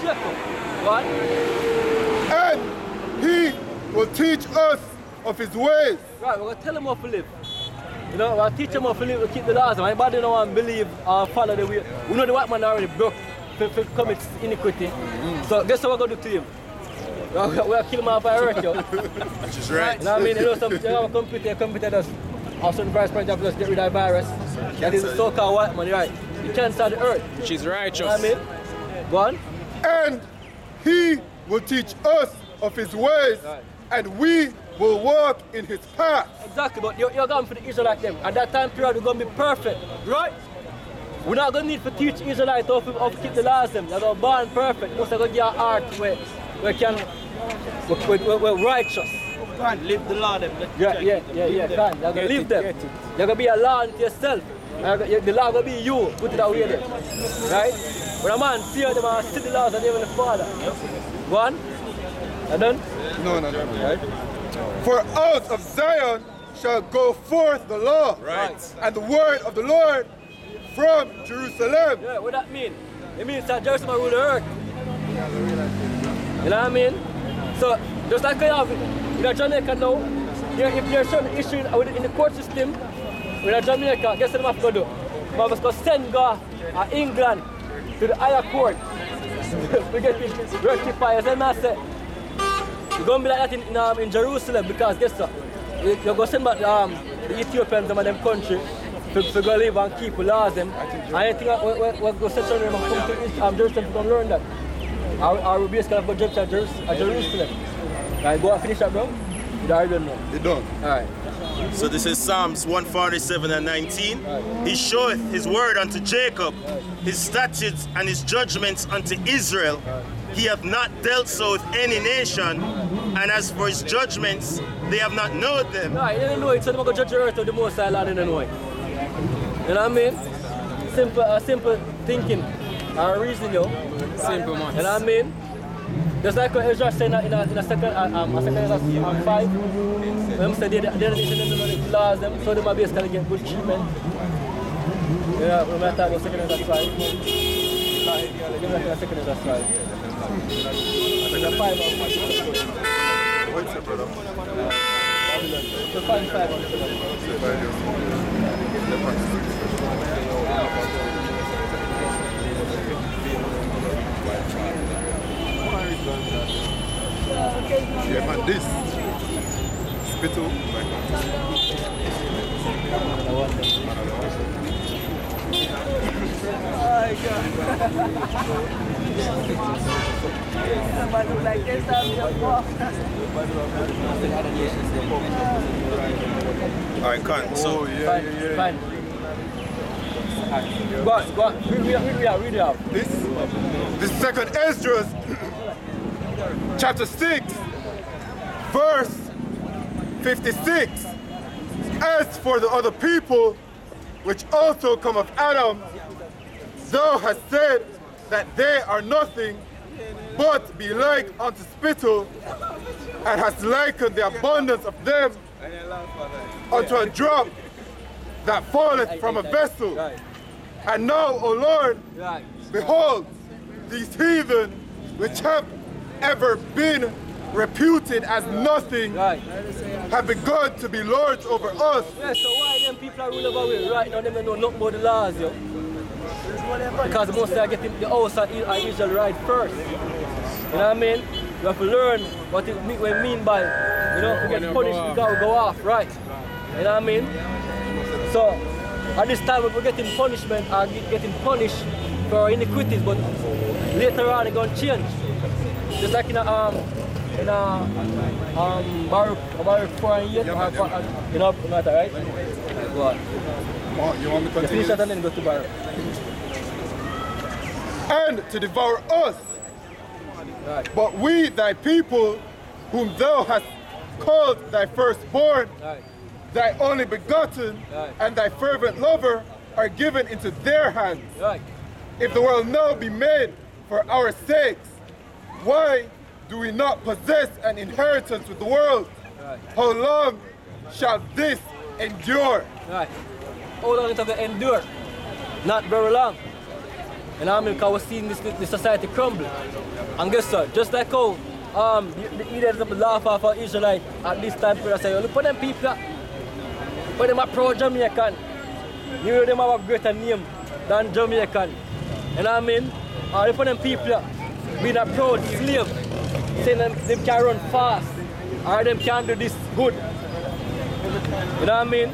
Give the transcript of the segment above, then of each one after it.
Jacob. What? And he will teach us of his ways. Right, we're going to tell him how to live. You know, we're going to teach him how to live, to keep the laws. Anybody don't want to believe or follow the way. We know the white man already broke to commit iniquity. So guess what we're going to do to him? We're going to kill him off by earth, yo. Which is right. You know what I mean? You know, you have a computer does also the virus project just get rid of the virus. That is the so-called white man, right? You can't start the earth. Which is righteous. You know what I mean? Go on. And he will teach us of his ways, Right. and we will walk in his path. Exactly, but you're going for the Israelites them. At that time period, we're going to be perfect, right? We're not going to need to teach Israelites how to keep the laws them. They're going to born perfect. Most are going to get a heart where we're righteous. Can't live the law them. Yeah, can. You're going to live them. You're going to be a law unto yourself. The law will be you, put it away there. Right? When a man fear them and see the laws of the Heavenly Father. Go on. And then? No. Right? For out of Zion shall go forth the law, Right. and the word of the Lord from Jerusalem. Yeah, what that mean? It means that Jerusalem rule the earth. You know what I mean? So, just like I have in Jamaica now, if there's certain issue in the court system, in Jamaica, guess what I'm going to do? I'm going to send England to the higher court. We get it rectified. As I say, it's going to be like that in Jerusalem, because guess what? You're going to send back the Ethiopians and them country to go live and keep the laws them. And I think we're going to send them and come to Jerusalem to go learn that. Our base kind of go judge at Jerusalem. Right, go and finish that, bro. You already don't know. They done. Alright. So this is Psalms 147 and 19. He showeth his word unto Jacob, his statutes and his judgments unto Israel. He hath not dealt so with any nation, and as for his judgments, they have not known them. No, you didn't know it, so they're going to judge the earth of the Most High Lord, didn't know it. You know what I mean? Simple thinking, reasoning, yo. Simple man. You know what I mean? Just like what Ezra said in a second 5, when said they don't know the laws, them, so they might basically get good treatment. Yeah, when I talk about second 5. Give me a second 5. The 5 What's up, brother? the 5. Yeah, man, this spittle, Alright, Con. So Fine. Go on. Read it out. This second Esdras, chapter 6, verse 56. As for the other people, which also come of Adam, thou hast said that they are nothing, but be like unto spittle, and hast likened the abundance of them unto a drop that falleth from a vessel. And now, O Lord, behold, these heathen, which have ever been reputed as nothing, have begun to be lords over us. Yeah, so why them people are ruling over we? Right now, them don't know nothing about the laws, yo. Because the most are getting the house of Israel right first. You know what I mean? You have to learn what it mean by, you know, we get punished, we gotta go off, right? You know what I mean? So, at this time we're getting punishment or getting punished for our iniquities, but later on it's gonna change. Just like in Baruch 4 and 8, you know, matter, right? Go on. You want me to You finish continue? that and then go to Baruch. And to devour us. Right. But we, thy people, whom thou hast called thy firstborn, Right. thy only begotten, Right. and thy fervent lover, are given into their hands. Right. If the world now be made for our sakes, why do we not possess an inheritance with the world? Right. How long shall this endure? Right. How long it will endure? Not very long. You know what I mean? Because we're seeing this society crumble. And guess what? Just like how the leaders of the laugh off of Israelite at this time period say, look at them people, but them are pro-Jamaican. You know them have a greater name than Jamaican. You know what I mean? Look at them people being a proud slave, saying them can run fast, or them can do this good. You know what I mean?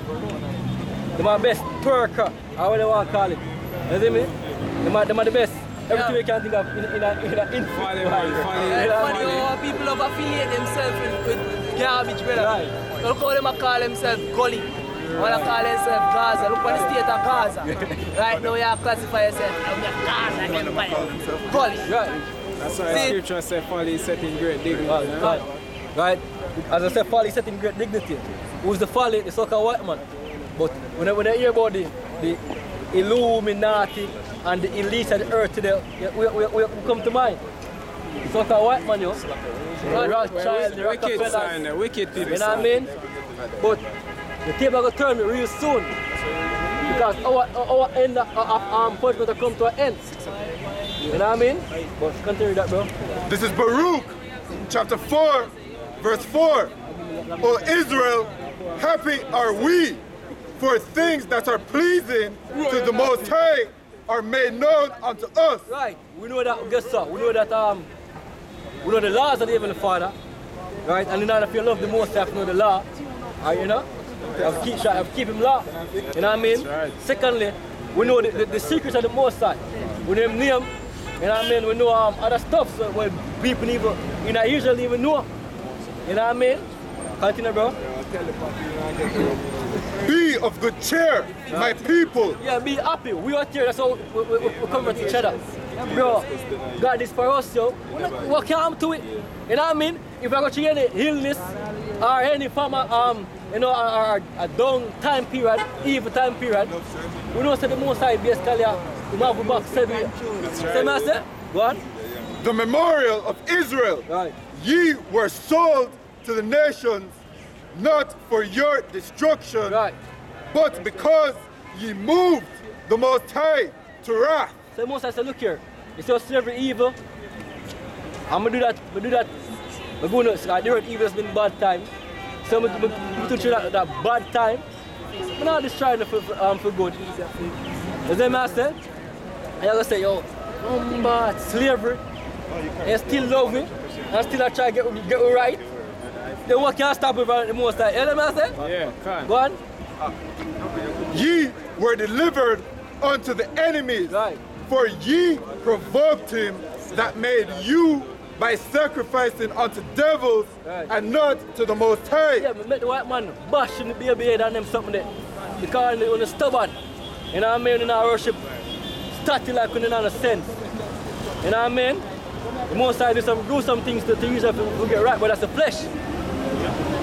Them are best twerker, or what they want to call it. You see me? Them are the best. Everything you can think of in an Funny. People love affiliate themselves with garbage, brother. Right. Look how them call themselves gully. Or they call themselves Gaza. Look at the state of Gaza. Right now you classify yourself as Gaza Empire. Gully. Right. That's why the scripture says folly is set in great dignity. Right. As I said, folly is set in great dignity. Who's the folly? The so-called white man. But when I hear about the Illuminati and the elites of the earth today, we come to mind. The so-called white man, yo. The Rothschild, the Rockefellers. The wicked people. You know what I mean? But the table will turn real soon. Because our end of point going to come to an end. You know what I mean? But continue that, bro. This is Baruch, chapter 4, verse 4. O Israel, happy are we, for things that are pleasing to the Most High are made known unto us. Right. We know that, guess what? We know that we know the laws of the Heavenly Father. Right? And in order if you love the Most High, you have to know the law. Right, you know? You have to keep him law. You know what I mean? Right. Secondly, we know the secrets of the Most High. We know him name. You know what I mean? We know other stuff so when people even usually even know. You know what I mean? Continue, bro. Be of good cheer, my people. Yeah, be happy. We are here, that's how we comfort each other. Bro, God is for us, yo. What can happen to it? You know what I mean? If I go to any illness or any form of, you know, or a down time period, evil time period, we know that the Most High basically we have back 7 years. Same as that? Go on. The memorial of Israel. Right. Ye were sold to the nations, not for your destruction, Right. but because ye moved the Most High to wrath. So the Most High said, look here, you see slavery evil. I'm gonna do that. We're going to the word evil has been bad time. So we to show that bad time. We're not destroying it for good. You see what I say? And you're gonna say, yo, bad slavery, and still love it, and still I try to get it right. Then what can stop it from the Most High? You know what I say? Yeah, can. Go on. Ye were delivered unto the enemies, Right. for ye provoked him that made you by sacrificing unto devils, Right. and not to the Most High. Yeah, but make the white man bash in the baby head and them something there. Because when they're stubborn, you know what I mean? In our worship, statue like when they're not a sense. You know what I mean? The Most High do some things to use it to get right, but that's the flesh.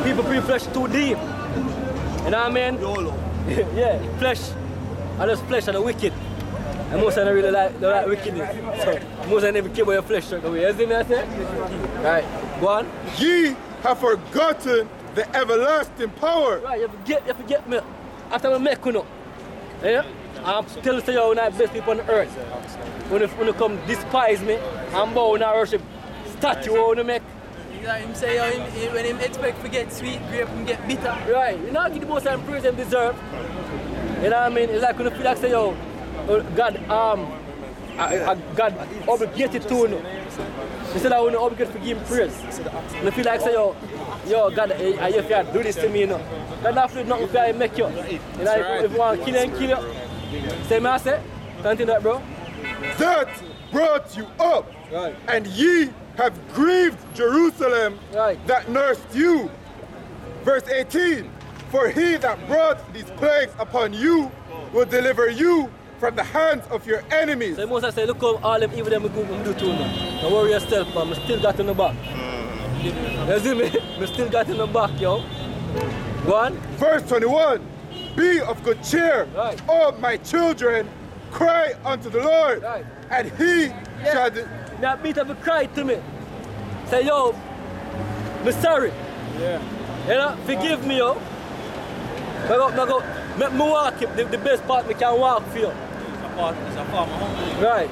People bring flesh too deep. You know what I mean? Yeah, flesh. And those flesh are the wicked. And most of them really like wickedness. So most of them never care about your flesh straight away. You see me I say? Right, go on. Ye have forgotten the everlasting power. Right, you forget me. After I make you know. Yeah? I'm telling you when I best people on the earth. When you come despise me, I'm bow when I worship statue when you make. Him say when him expect to get sweet grape, him get bitter. Right, you know, give the most praise them deserve. You know what I mean? It's like when you feel like say, yo, God, God obligated to you. Instead of when you obligated to give him praise. You feel like say, yo, God, if you do this to me, you know. God not feel nothing for you make you. You know, if you want to kill you, kill you. Say me I say, continue that, bro. That brought you up, Right. and ye have grieved Jerusalem, Right. that nursed you. Verse 18, for he that brought these plagues upon you will deliver you from the hands of your enemies. So most I say, look how all them evil them do to me. Don't worry yourself, man. I still got in the back. You see me? I still got in the back, yo. Go on. Verse 21, be of good cheer, Right. O my children, cry unto the Lord, Right. and he shall... That beat up a cry to me. Say, yo, I'm sorry. Yeah. You know, forgive me, yo. Make me walk the best part we can walk for you. It's a form of humbling. Right.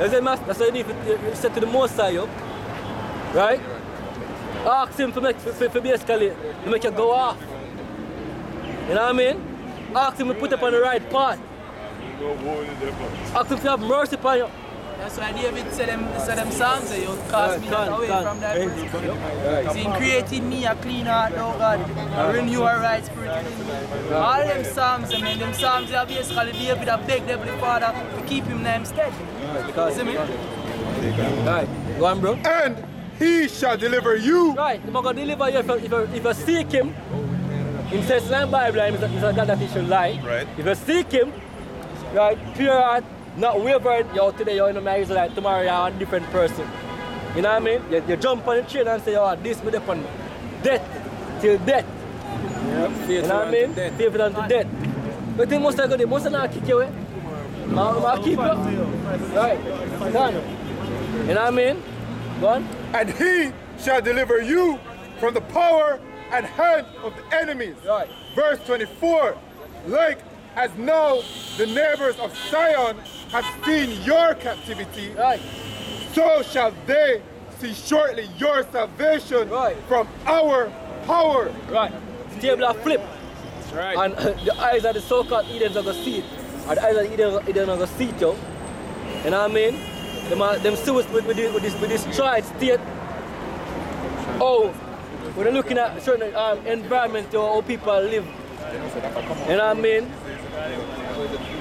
That's what you need to say to the Most High, yo. Right? Ask him for basically to make you go off. You know what I mean? Ask him to put up on the right path. Ask him to have mercy upon you. That's why David said them psalms, you cast me not away from that person. See, created me a clean heart, oh God, and renew a right spirit within me. All them psalms, I mean, them psalms are basically David have begged Heavenly Father to keep him in him stead. Because, see me? Right, go on, bro. And he shall deliver you. Right, he's going to deliver you if you seek him. He says in the Bible, he's a God that he should lie. Right. If you seek him, right, pure heart, not wavering, yo, today you're in my Israelite, tomorrow you're a different person. You know what I mean? You jump on the train and say, oh, this will depend. Death, till death. Yep, You know what I mean? Faithful unto death. But they must not kick you away. I'll keep you. Right, done. You know what I mean? Go on. And he shall deliver you from the power and hand of the enemies. Right. Verse 24, like as now the neighbors of Zion have seen your captivity, Right. so shall they see shortly your salvation Right. from our power. Right. The table are flip. Right. And the eyes of the so-called Edens are going to see it. And the eyes of the Eden are going to see it, yo. You know what I mean? Them see with this tried state. Oh, when they're looking at certain environments, yo, how people live. You know what I mean?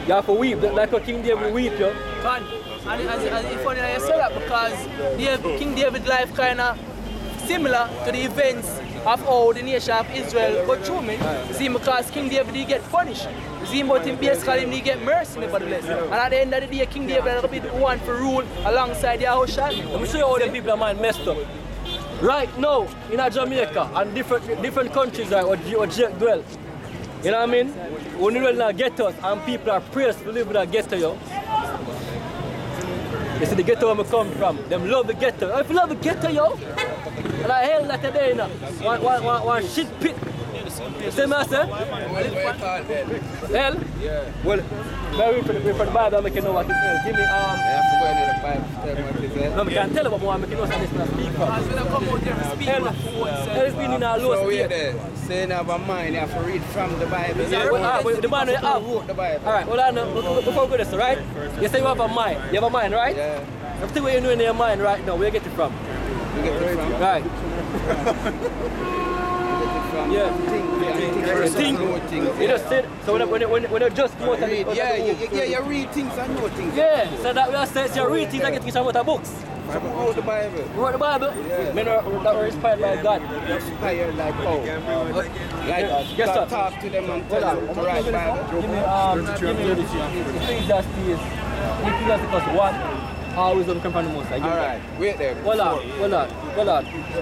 You have to weep, like what King David weep, yo. Man, and it's funny that you say that because King David's life kind of similar to the events of how the nation of Israel go through me. See, because King David did get punished. See, but him basically he get mercy, nevertheless. And at the end of the day, King David will be the one for rule alongside Yahawashi. Let me show you how them people are mind messed up. Right now, in Jamaica and different countries, right, where Jake dwell. You know what I mean? When you dwell in ghettos and people are praised to live in a ghetto, yo. You see the ghetto where I come from. Them love the ghetto. If you love the ghetto, yo, and I hell that today, you know. One shit pit. You see me, I say? Hell? Yeah. Well, very for the Bible, I make you know what it is. Give me, I forgot the Bible. Tell me what it is. no, I can't tell you what more I make you know something to speak for. As when I come out there and speak Hell, hell's been in a low So we're state. there. Saying about mind, you have to read from the Bible. Well, the man you have. Wrote the Bible. Alright, hold on, before we go this, right? You say you have a mind. You have a mind, right? Yeah. Everything what you know in your mind right now, where you get it from? You get it from? Right. Yeah. Think. You just said, so when you just come out of the Yeah, book. you read things and know things. Yeah, so that we are saying you read things and get things out of books. From all the Bible. You wrote the Bible? Yeah. Men that were inspired by God. Inspired like how? Like Yes, sir. talk to them and Hold tell on. them to write Bible. Give me Ecclesiastes 1. Always don't come from the Most High. Alright, wait there. Hold on.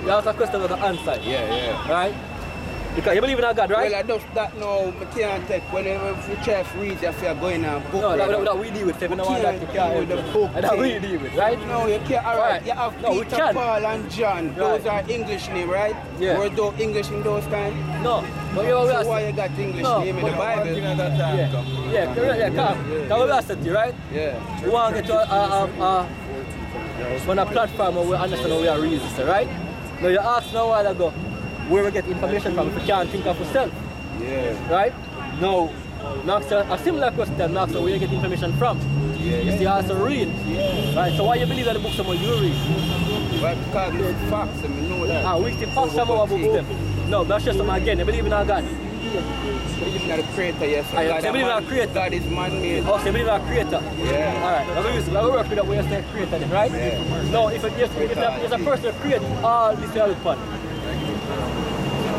You ask a question with the answer. Yeah. Right? Because you believe in a God, right? Well, I just that now, I can't take whenever you try to read if you're going on book. No, right? that we deal with. If you don't want that, you can't with the help book it. That we deal with, right? No, you can't. Alright, Right. you have No, we Peter, can. Paul, and John. Those are English names, right? Yeah. Were those English in those times? No. But you So are why you got English No, name in the but- Bible? Yeah, come. Now we asked you, right? Yeah. We want to get to on a platform where we understand how we are reasons, right? Now you asked now a while ago where we get information from if we can't think of ourselves, Yeah. right? No. Now ask a similar question, now so where you get information from. You see, also read. Right? So why you believe that the books that you read? But because it's facts, and we know that. We still facts from our books them. No, that's just them again. You believe in our God. Believe in the creator, yes. I believe in our creator. God is man-made. Oh, so you believe in our creator? Yeah. Alright, we'll work with that way you say creator then, right? Yeah. No, if a person create all this upon.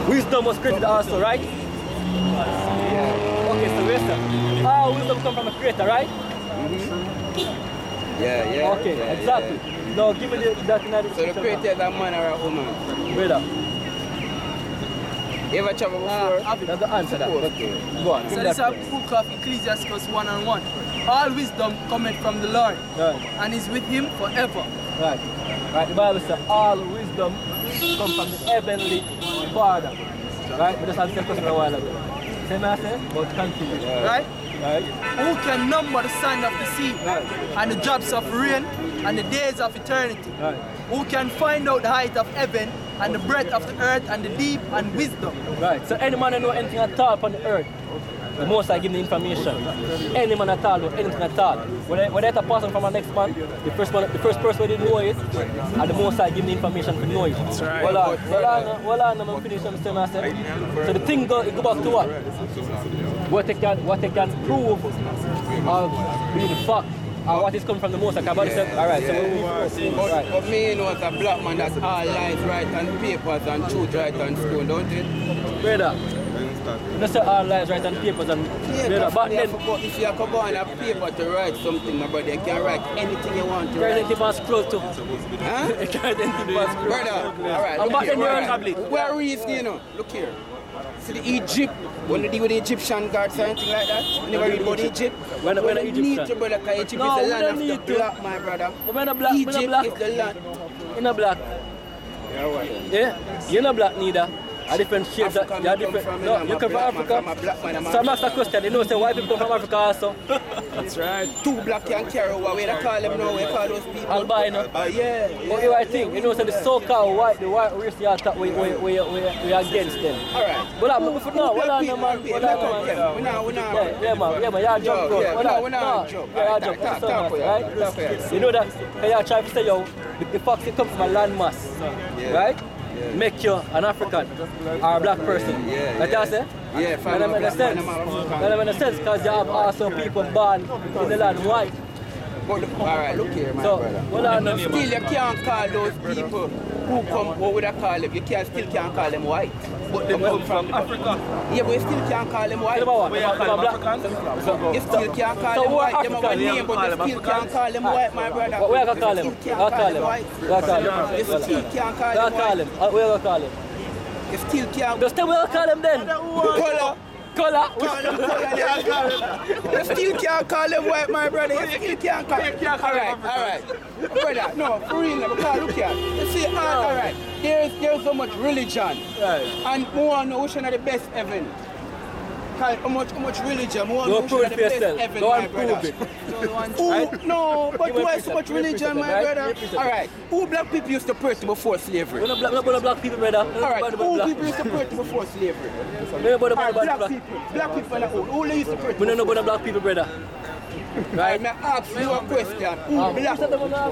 Wisdom was created also, right? Yeah. Okay, so where's that? All wisdom come from a creator, right? Yeah. Okay, yeah, exactly. yeah. No, give me that in the So the creator is a man or a woman? Where that? You ever travel before? That's the answer that. Okay. Go on, give So me this is that. a book of Ecclesiastes 1:1. All wisdom cometh from the Lord, Right, and is with him forever. right. Right, the Bible says all wisdom comes from the heavenly Father. Right? But just answer the question a while ago. Same I say, but continue. Right? Right. Who can number the sand of the sea and the drops of rain and the days of eternity? Right. Who can find out the height of heaven and the breadth of the earth and the deep and wisdom? Right. So any man that know anything at all on the earth, the Most I give the information. Any man at all know anything at all. Whether it's a person from the next man, the first person who didn't know it, and the Most I give the information to know it. That's right. Well, I'm finish understand myself. So the thing go back to what? What they can prove of being fact. Or what is coming from the Most High. Alright, so but me, you know, as a black man, that's all lies right on papers and truth right on school, don't it? Brother, let's say all lies right on papers and brother, but then if you come on a paper to write something, my brother, you can write anything you want to write. anything was close to. Huh? Brother, alright. And back then you're on tablet. Where reason, you know? Look here. See the Egypt, when they deal with the Egyptian gods or anything like that? You never read about Egypt? When the Egyptian? Need to, brother, because Egypt is the land of the black, my brother. Egypt is the land. You're not black. Yeah? You're not black neither. A different shades. You're different. No, you come from Africa. So I'm asking a question. You know, say why people come from Africa also? That's right. Two black can carry over. We don't call them now. We call those people albino. Yeah. But you think, you know, so the so-called white race you attack, we against them. Alright. But no, what on man? We're not. Yeah, man. You're jump, bro. We're not jump. Right? You know that you're trying to say, yo, the fact you come from a landmass, right? Make you an African or a black person. Like I say? Yeah, that makes sense. That makes sense because you have also people born in the land white. Alright, look here, my brother. Still, you can't call those people who come, what would I call them? You still can't call them white. But they come from Africa. Yeah, but you still can't call them white. You still can't call them white. They have one name, but you still can't call them white, my brother. What are you call them? You still can't call them white. What are you call them? You still can't. Just tell me what you call them then. Color. You still can't call them white, my brother. You still can't call them. Alright. Brother, no, for real, because look here. You see, alright, there's so much religion. And we want to know which one of the best heaven. How much religion? We want to know which one of the best heaven, my brother. No, but why so much religion, my brother? Alright, who black people used to pray to before slavery? We're black people, brother. Alright, who people used to pray to before slavery? Black people, who used to pray to? We don't know about black people, brother. Right, I ask you a question.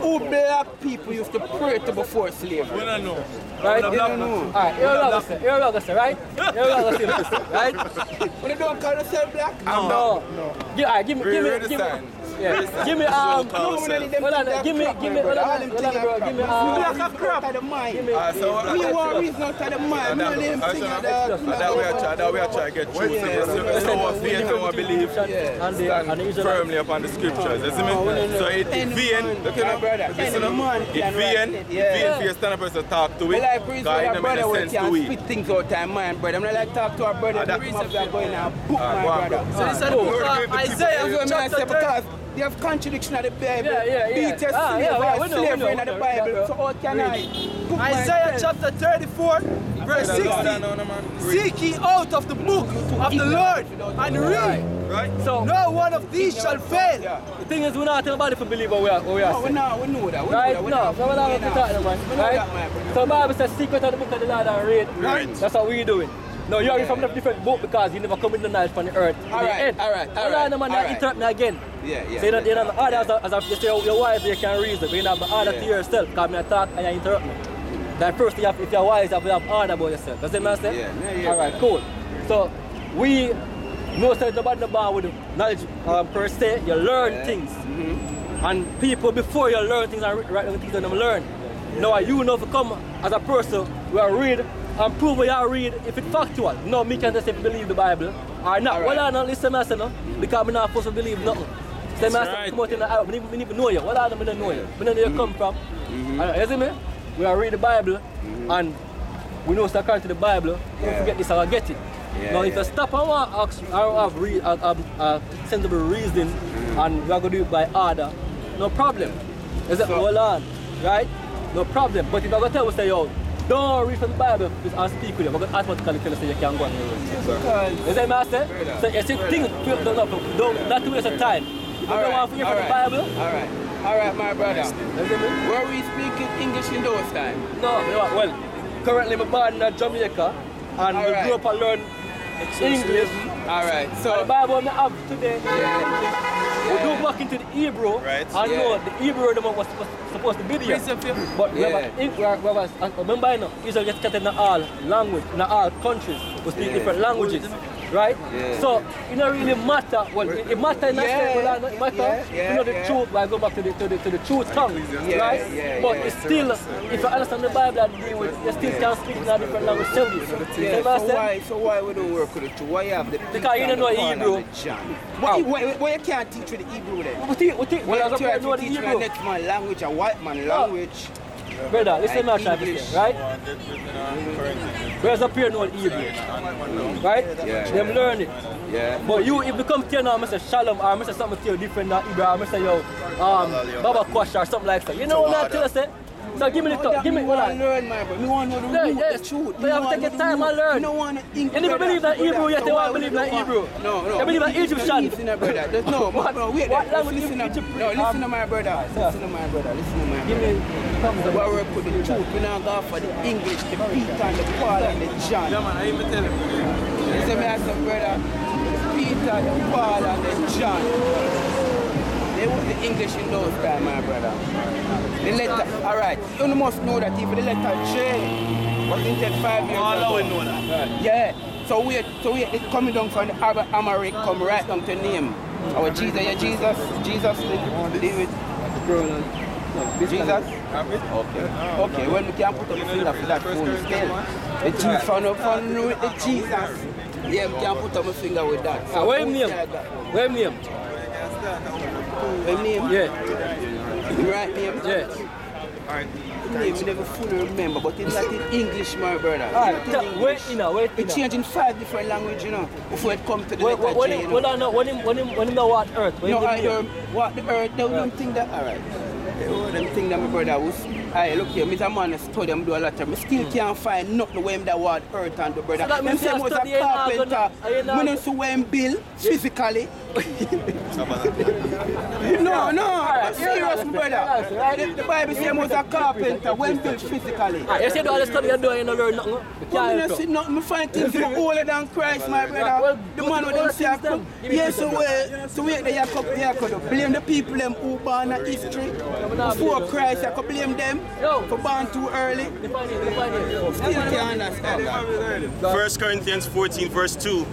Who black people used to pray to before slavery? We don't know. Right? You don't know. Alright, you're a August, right? You're a August, right? When you don't call yourself black? No. Give me. Yeah. Give me black a crap at the mind. Me want reason out of the mind. That we are trying to get through. So our faith and our belief stand firmly upon the scriptures. You see me? So it vain. Look at it vain for your stand up person to talk to it. God, it doesn't make sense to it. Spit things out of mind, brother. I'm not like talk to our brother. The reason we are going now, book my brother. So this is the book of Isaiah chapter 30. You have contradiction of the Bible. Beat your slavery in the Bible. So how can I? Isaiah chapter 34, verse 16. Seek ye out of the book of the Lord and read. Right. So no one of these shall fail. The thing is, we're not telling about it for believe what we are saying. No, we know that. Right? No, we're not talking about it. Right? So the Bible says, seek out of the book of the Lord and read. Right. That's what we're doing. No, you're from a different book because you never come with the knowledge from the earth. All right. Interrupt me again. Yeah. So you don't have the order as you say your wife, you can reason, but you don't have the order to yourself because I talk and you interrupt me. That first, if you're wise, you have order about yourself. Does that make sense? Yeah. All right, cool. So we know that nobody born with knowledge per se. You learn things. And people, before you learn things and write down things that you learn. Now you know if you come as a person who read and prove what you read if it's factual. No, me can't just say if you believe the Bible or not. Well, I don't listen to me, because I'm not supposed to believe nothing. Say, I come out in the hour, we need to know you. What I don't know you. We don't know where you come from. You see me? We are read the Bible and we know so according to the Bible, don't forget this, I'll get it. Now, if you stop and ask, I have sensible reason and we are going to do it by order, no problem. Is it hold on, right? No problem. But if I go tell you, say, yo, don't read from the Bible and speak with you, but automatically tell us that you can go on your road. You see what I say? So you see things, not to waste of time. If you don't want to hear from the Bible. Alright, my brother. Were we speaking English in those times? No, well, currently I'm born in Jamaica and we grew up and learn English. Alright, so and the Bible I have today, we go back into the Hebrew, and know the Hebrew was supposed to be there. But remember, Israel gets scattered in all language, in all countries, we speak different languages. Right? Yeah. So it don't really matter. Well, it matters in that sense, but it matters. You know the truth. I go back to the truth tongue, right? But it's still, if you understand the Bible and deal with, you still can speak in a different language. So why we don't work with the truth? Why you have the because you don't know Hebrew. Why you can't teach with the Hebrew then? Well, I know the Hebrew. Next man language, a white man language. Brother, listen to what I'm saying, right? Brothers up here know Hebrew, right? Yeah. Them learn it. Yeah. But you, if you come to you now, I say Shalom, or I say something to you different than Hebrew, or I say yo, Baba Kwash, or something like that. You know what I'm tell us, eh? So give me the talk, give me what I learn, my bro. You want to know the truth. So you have to take your time and learn. You don't want to think. You never believe in Hebrew, yet you want to believe in Hebrew. No. You believe in Egyptian. Listen, brother. No, wait. What language listen Egypt? No, listen to my brother. Listen to my brother. Give me thumbs up. We work with the truth. We not go for the English, the Peter, and the Paul, and the John. Yeah, man, I even tell him. Listen, I said, brother. Peter, the Paul, and the John. They was the English in those times, my brother. The letter, alright, you must know that even the letter J was invented 5 years ago. All we know that. Yeah. So we it coming down from the Amharic, come right down to name. Our Jesus, Jesus, live with Jesus? Okay, when we can put up a finger for that phone scale. The Jesus found with the Jesus. Yeah, we can put up a finger with that. So where him name? Where him name? Your name? Yeah. Your right name? Yeah. Name we never fully remember, but it's like in English, my brother. Alright, wait in. It changed in 5 different languages, you know, before it comes to the letter J, you know. When him know what earth? No, I heard what the earth, they don't think that, alright. Them think that my brother was, look here, Mr. Man study, I'm doing a lot of time. I still can't find nothing where him that word earth and the brother. So that means them say was a carpenter, we don't see where him build physically. No, I'm serious, my brother. The Bible says he was a carpenter, when built physically. You say all the study you're doing, you don't learn nothing. I don't see nothing, I find things older than Christ, my brother. The man with them say, yes, so wait, they could blame the people them who born in history. Before Christ, I could blame them for born too early. Still can't understand that. 1 Corinthians 14 verse 2.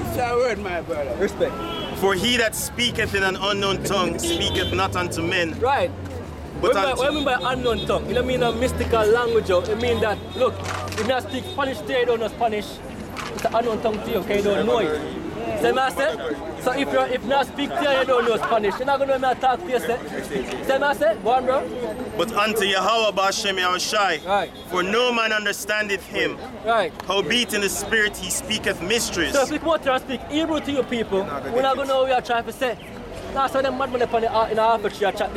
It's a word, my brother. Respect. For he that speaketh in an unknown tongue speaketh not unto men. Right. But what do you mean by unknown tongue? You don't mean a mystical language. It means that, look, if you speak Spanish today, you don't know Spanish. It's an unknown tongue to you, okay? You don't know it. See what I say? So if you not speak to you, you don't know Spanish. You're not going to know me talk to you, say? See what I say? Go on, bro. But unto Yahawah B'Hashem Yahawashi, Right. for no man understandeth him. Right. Howbeit in the spirit he speaketh mysteries. So if we come out here and speak Hebrew to you people, we're not going to know what we are trying to say. That's why them madmen up in the half of the chat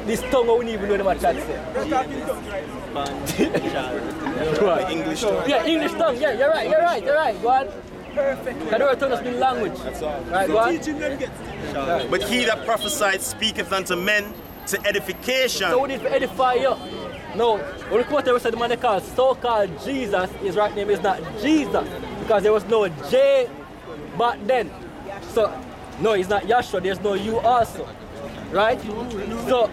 this tongue, we don't even know them are trying to say. Right. English tongue. Yeah, English tongue. Yeah, you're right. Go on. Perfect. Because our tongue has been language. Right, go on. But he that prophesied speaketh unto men to edification. So we need to edify you. No, when we come out here, we said the man they call so-called Jesus, his right name is not Jesus. Because there was no J back then. So, no, it's not Yahshua, there's no U also. Right? So,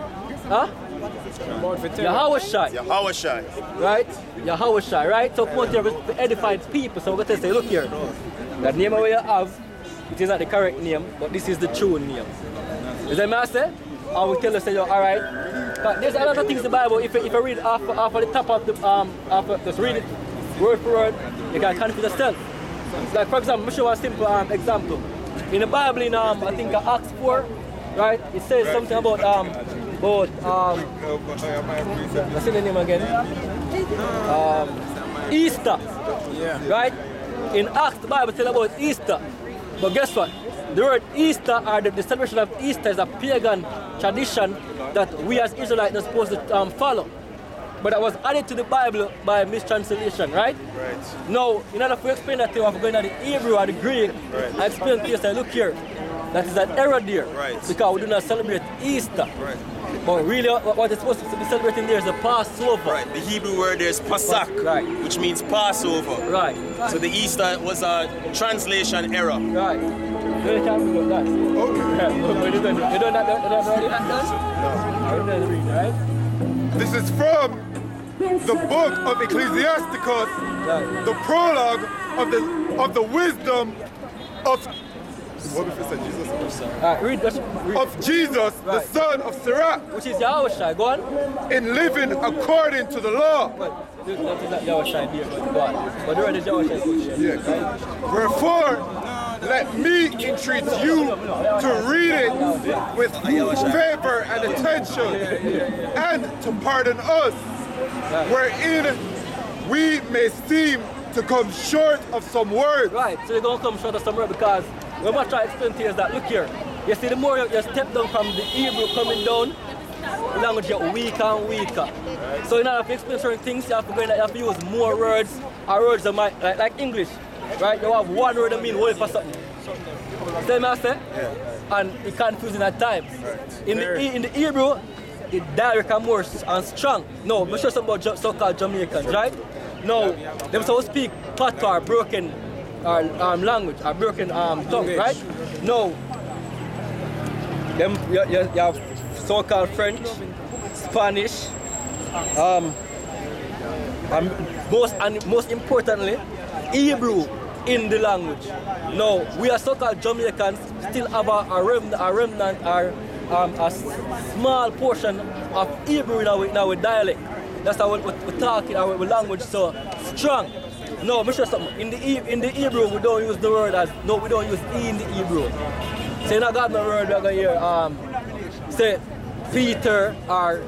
Yahawashi. Yahawashi. Right? Yahawashi, right? So come out here to edify people. So we're going to say, look here, the name of what you have, it is not the correct name, but this is the true name. Is that what I say? And we tell you, say, yo, all right. There's a lot of things in the Bible. If you read off of the top of the, just read it word for word, you can confuse yourself. Like, for example, I'll show you a simple example. In the Bible, in I think Acts 4, right, it says something about what's the name again? Easter. Yeah. Right? In Acts, the Bible tells about Easter. But guess what? The word Easter, or the celebration of Easter, is a pagan tradition that we as Israelites are supposed to follow. but that was added to the Bible by mistranslation, right? Right. Now, in order to explain that to you, I'm going to the Hebrew or the Greek. Right. I explain to you, say, look here, that is an error there. Right. Because we do not celebrate Easter. Right. But really, what it's supposed to be celebrating there is the Passover. Right. The Hebrew word there is Pasak, Right. which means Passover. Right. So the Easter was a translation error. Right. You can't do that. Okay. Yeah, but you don't already? No. Right? This is from the book of Ecclesiasticus, Right. the prologue of the wisdom of what if it said Jesus? Read. Of Jesus, the son of Sirach, Which is Yahawashi. Go on. in living according to the law. Well, that is not Yahawashi there, but go on. But the word is Yahawashi. Yes. Wherefore, let me entreat you to read it with favor and attention, and to pardon us, wherein we may seem to come short of some words. Right, so you're going to come short of some word because what I'm trying to explain to you is that, look here, you see the more you step down from the Hebrew coming down, the language gets weaker and weaker. So in order to explain certain things, you have to use more words, or words that might, like English, right? You have one word that means whole for something. See what I say? Yeah. And it's confusing at times. Right. In the Hebrew, it's direct and more and strong. No, we're sure something about so-called Jamaicans, right? No, them so speak patois or broken language, or broken tongue, right? No, them you have so-called French, Spanish, and most importantly, Hebrew in the language. Now, we are so-called Jamaicans still have a remnant or a small portion of Hebrew in our dialect. That's how we're talking, our language so strong. No, I'm sure something. In the Hebrew, we don't use the word as, no, we don't use E in the Hebrew. So you not got no word we're going to hear, say, Peter or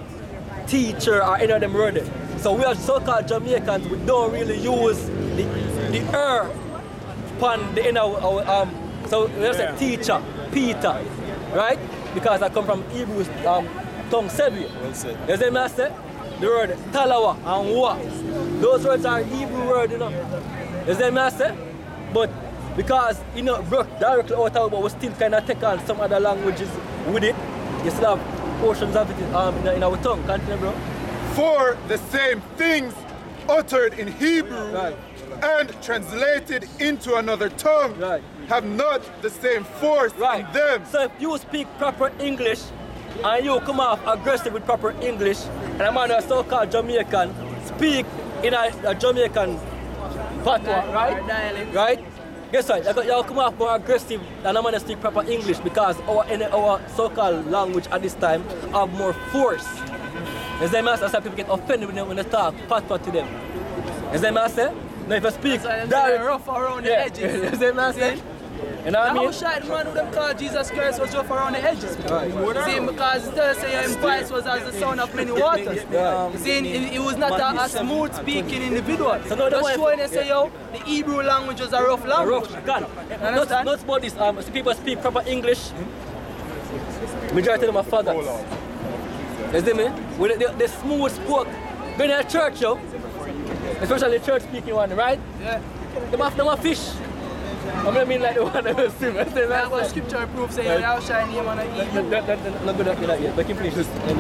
teacher or any of them words. So we are so-called Jamaicans, we don't really use the upon the end of our, so we say teacher, Peter, right? Because I come from Hebrew tongue Sebi. Well said. You see me I say? The word talawa and wa. Those words are Hebrew words, you know. You see me I say? But because you know broke directly out of it, but we still kind of take on some other languages with it. You still have portions of it in our tongue. Continue, bro. For the same things uttered in Hebrew, Right. and translated into another tongue, Right. have not the same force Right. in them. So if you speak proper English and you come off aggressive with proper English, and a man who is so-called Jamaican speak in a Jamaican patois, right? Dialect. Right? Guess what? You come off more aggressive than a man who speak proper English because our so-called language at this time have more force. As they say, some people get offended when they talk patois to them. As they say, now if you speak They're rough around the edges. as they say, you know what I mean? How shy the man who them called Jesus Christ was rough around the edges. Right. See, because it tells say his voice was as the sound of many waters. Right. See, he was not a smooth speaking individual. So now the Just wife- showing they say, yo, the Hebrew language was a rough language. Understand? Not about this. People speak proper English. Majority of them are fathers. You see me? When they smooth spoke. When they're at church, yo, especially the church speaking one, right? Yeah. Them have fish. I mean like the one that was swim. That's what scripture proves say, yo, Yahawashi name and eat you. Not good at that yet, but keep please.